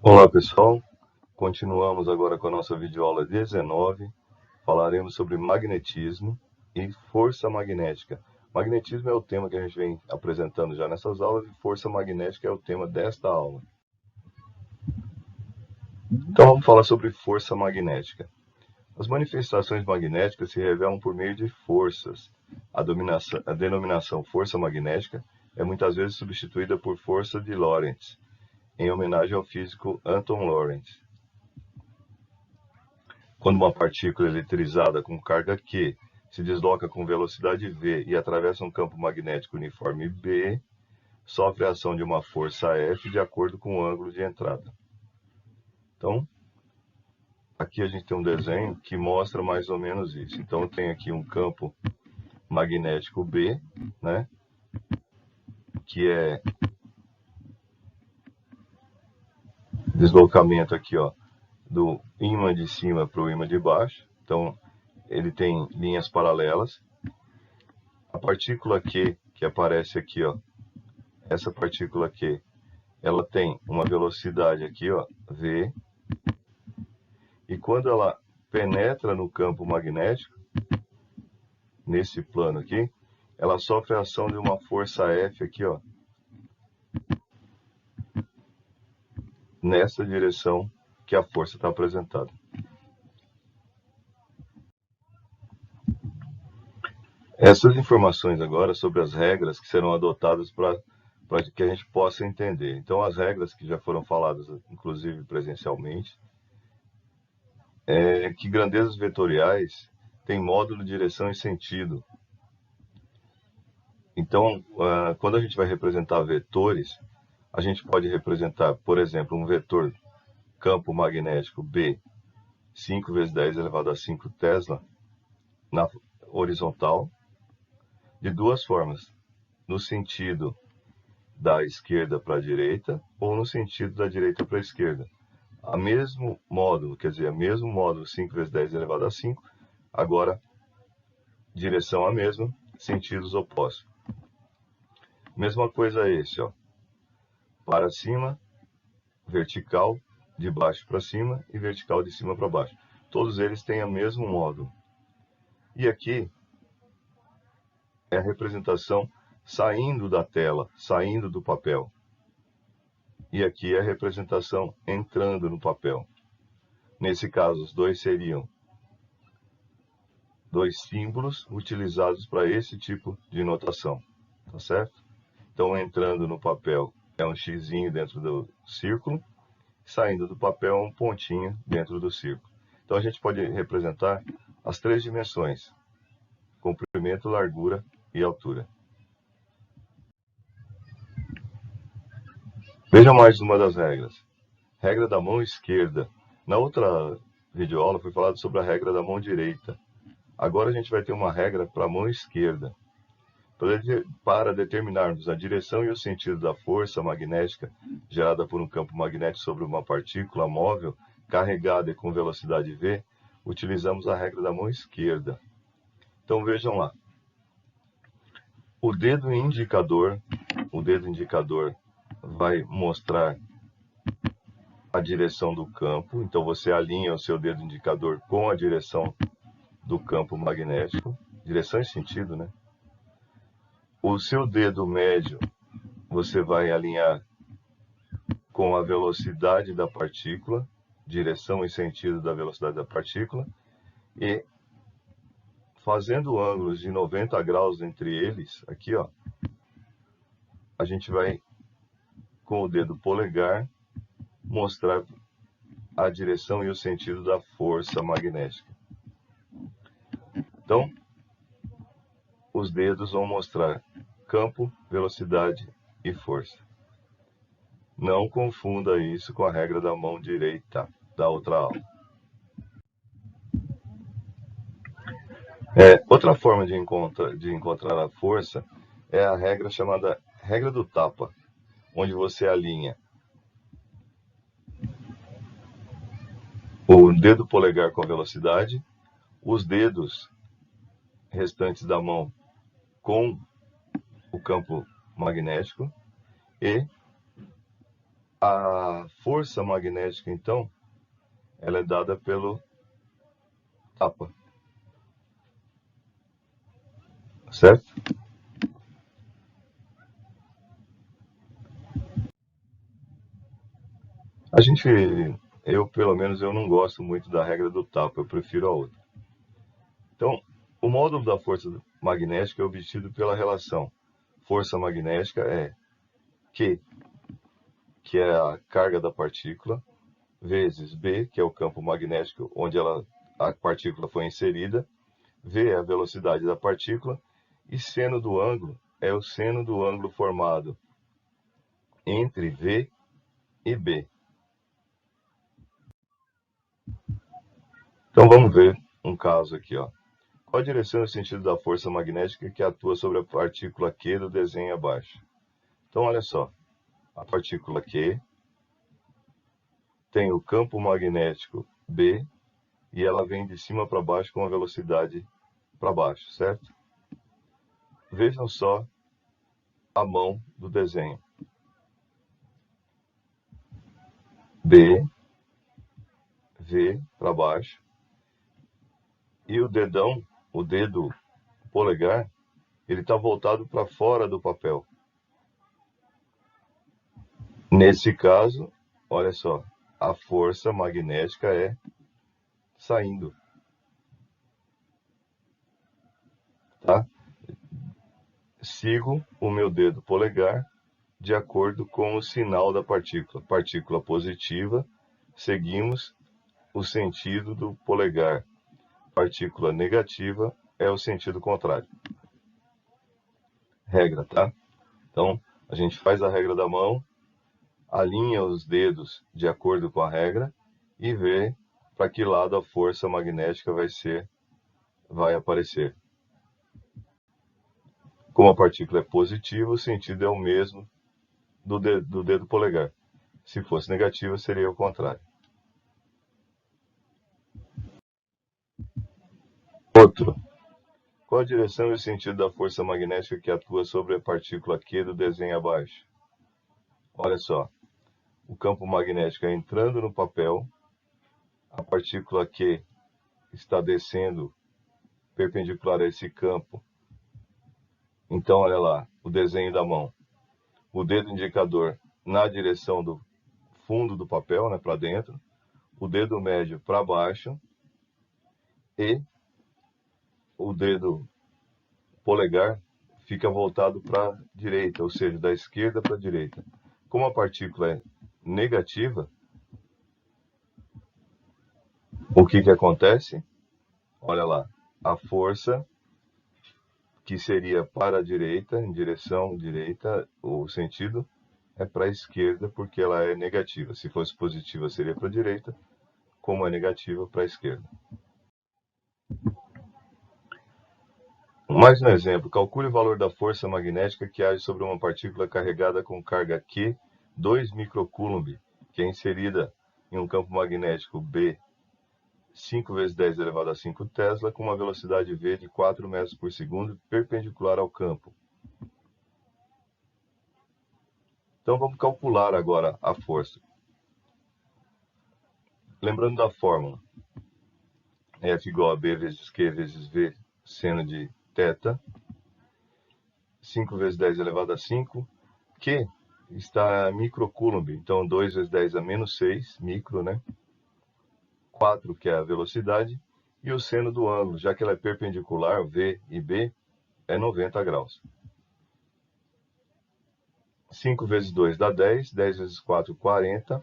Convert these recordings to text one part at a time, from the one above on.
Olá pessoal, continuamos agora com a nossa videoaula 19. Falaremos sobre magnetismo e força magnética. Magnetismo é o tema que a gente vem apresentando já nessas aulas e força magnética é o tema desta aula. Então vamos falar sobre força magnética. As manifestações magnéticas se revelam por meio de forças. A denominação força magnética é muitas vezes substituída por força de Lorentz, em homenagem ao físico Anton Lorentz. Quando uma partícula eletrizada com carga Q se desloca com velocidade v e atravessa um campo magnético uniforme B, sofre a ação de uma força F de acordo com o ângulo de entrada. Então, aqui a gente tem um desenho que mostra mais ou menos isso. Então, eu tenho aqui um campo magnético B, né, que é deslocamento aqui, ó, do ímã de cima para o ímã de baixo. Então, ele tem linhas paralelas. A partícula Q, que aparece aqui, ó, essa partícula Q, ela tem uma velocidade aqui, ó, v, e quando ela penetra no campo magnético, nesse plano aqui, ela sofre a ação de uma força F aqui, ó, nessa direção que a força está apresentada. Essas informações agora sobre as regras que serão adotadas para que a gente possa entender. Então, as regras que já foram faladas, inclusive presencialmente, é que grandezas vetoriais têm módulo, direção e sentido. Então, quando a gente vai representar vetores, a gente pode representar, por exemplo, um vetor campo magnético B, 5 vezes 10 elevado a 5 Tesla, na horizontal, de duas formas, no sentido da esquerda para a direita ou no sentido da direita para a esquerda. A mesmo módulo, quer dizer, a mesmo módulo 5 vezes 10 elevado a 5, agora direção a mesma, sentidos opostos. Mesma coisa esse, ó, para cima, vertical, de baixo para cima e vertical de cima para baixo. Todos eles têm o mesmo módulo. E aqui é a representação saindo da tela, saindo do papel. E aqui é a representação entrando no papel. Nesse caso, os dois seriam dois símbolos utilizados para esse tipo de notação, tá certo? Então, entrando no papel é um xizinho dentro do círculo, saindo do papel é um pontinho dentro do círculo. Então, a gente pode representar as três dimensões: comprimento, largura e altura. Vejam mais uma das regras. Regra da mão esquerda. Na outra videoaula foi falado sobre a regra da mão direita. Agora a gente vai ter uma regra para a mão esquerda. Para determinarmos a direção e o sentido da força magnética gerada por um campo magnético sobre uma partícula móvel carregada e com velocidade v, utilizamos a regra da mão esquerda. Então vejam lá. O dedo indicador vai mostrar a direção do campo. Então você alinha o seu dedo indicador com a direção do campo magnético, direção e sentido, né? O seu dedo médio você vai alinhar com a velocidade da partícula, direção e sentido da velocidade da partícula, e fazendo ângulos de 90 graus entre eles, aqui, ó, a gente vai, com o dedo polegar, mostrar a direção e o sentido da força magnética. Então, os dedos vão mostrar campo, velocidade e força. Não confunda isso com a regra da mão direita da outra aula. Outra forma de encontrar a força é a regra chamada regra do tapa, onde você alinha o dedo polegar com a velocidade, os dedos restantes da mão com o campo magnético e A força magnética, então, ela é dada pelo tapa, certo? A gente, eu pelo menos, eu não gosto muito da regra do tapa, eu prefiro a outra. Então, o módulo da força magnética é obtido pela relação força magnética é Q, que é a carga da partícula, vezes B, que é o campo magnético onde a partícula foi inserida, V é a velocidade da partícula, e seno do ângulo é o seno do ângulo formado entre V e B. Então vamos ver um caso aqui, ó. Qual a direção e o sentido da força magnética que atua sobre a partícula Q do desenho abaixo? Então olha só, a partícula Q tem o campo magnético B e ela vem de cima para baixo com a velocidade para baixo, certo? Vejam só a mão do desenho. B, V para baixo, e o dedão, o dedo polegar, ele está voltado para fora do papel. Nesse caso, olha só, a força magnética é saindo, tá? Sigo o meu dedo polegar de acordo com o sinal da partícula. Partícula positiva, seguimos o sentido do polegar. Partícula negativa é o sentido contrário. Regra, tá? Então, a gente faz a regra da mão, alinha os dedos de acordo com a regra e vê para que lado a força magnética vai aparecer. Como a partícula é positiva, o sentido é o mesmo do dedo polegar. Se fosse negativa, seria o contrário. Outro. Qual a direção e o sentido da força magnética que atua sobre a partícula Q do desenho abaixo? Olha só, o campo magnético é entrando no papel, a partícula Q está descendo perpendicular a esse campo. Então, olha lá, o desenho da mão. O dedo indicador na direção do fundo do papel, né, para dentro. O dedo médio para baixo. E o dedo polegar fica voltado para a direita, ou seja, da esquerda para a direita. Como a partícula é negativa, o que acontece? Olha lá, a força que seria para a direita, em direção direita, o sentido é para a esquerda porque ela é negativa. Se fosse positiva, seria para a direita, como é negativa, para a esquerda. Mais um exemplo. Calcule o valor da força magnética que age sobre uma partícula carregada com carga Q, 2 microcoulomb, que é inserida em um campo magnético B, 5 vezes 10 elevado a 5 Tesla, com uma velocidade V de 4 metros por segundo, perpendicular ao campo. Então vamos calcular agora a força. Lembrando da fórmula. F igual a B vezes Q vezes V, seno de θ. 5 vezes 10 elevado a 5. Q está microcoulomb, então 2 vezes 10 a menos 6, micro, né? 4, que é a velocidade, e o seno do ângulo, já que ela é perpendicular, V e B, é 90 graus. 5 vezes 2 dá 10, 10 vezes 4, 40.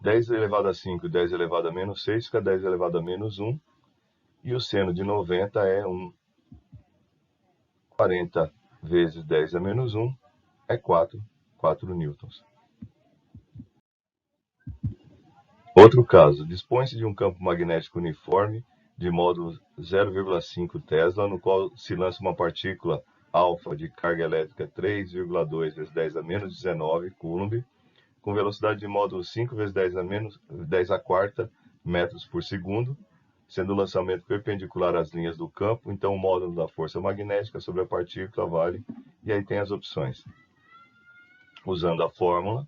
10 elevado a 5 e 10 elevado a menos 6 fica 10 elevado a menos 1. E o seno de 90 é 1. 40 vezes 10 a menos 1 é 4 newtons. Outro caso, dispõe-se de um campo magnético uniforme de módulo 0,5 Tesla, no qual se lança uma partícula alfa de carga elétrica 3,2 vezes 10 a menos 19 coulomb, com velocidade de módulo 5 vezes 10 a quarta metros por segundo, sendo o lançamento perpendicular às linhas do campo. Então o módulo da força magnética sobre a partícula vale, e aí tem as opções. Usando a fórmula,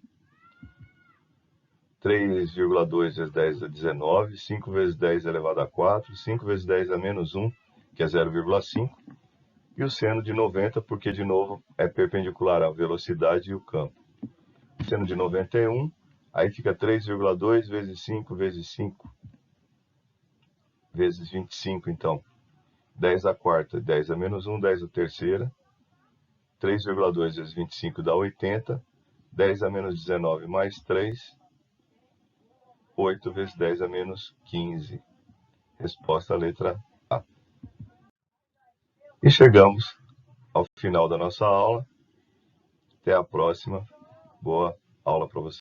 3,2 vezes 10 é 19, 5 vezes 10 elevado a 4, 5 vezes 10 a menos 1, que é 0,5, e o seno de 90, porque, de novo, é perpendicular à velocidade e o campo. Seno de 91, aí fica 3,2 vezes 5 vezes 5, vezes 25, então. 10 a quarta, 10 a menos 1, 10 a terceira. 3,2 vezes 25 dá 80. 10 a menos 19 mais 3. 8 vezes 10 a menos 15. Resposta à letra A. E chegamos ao final da nossa aula. Até a próxima. Boa aula para você.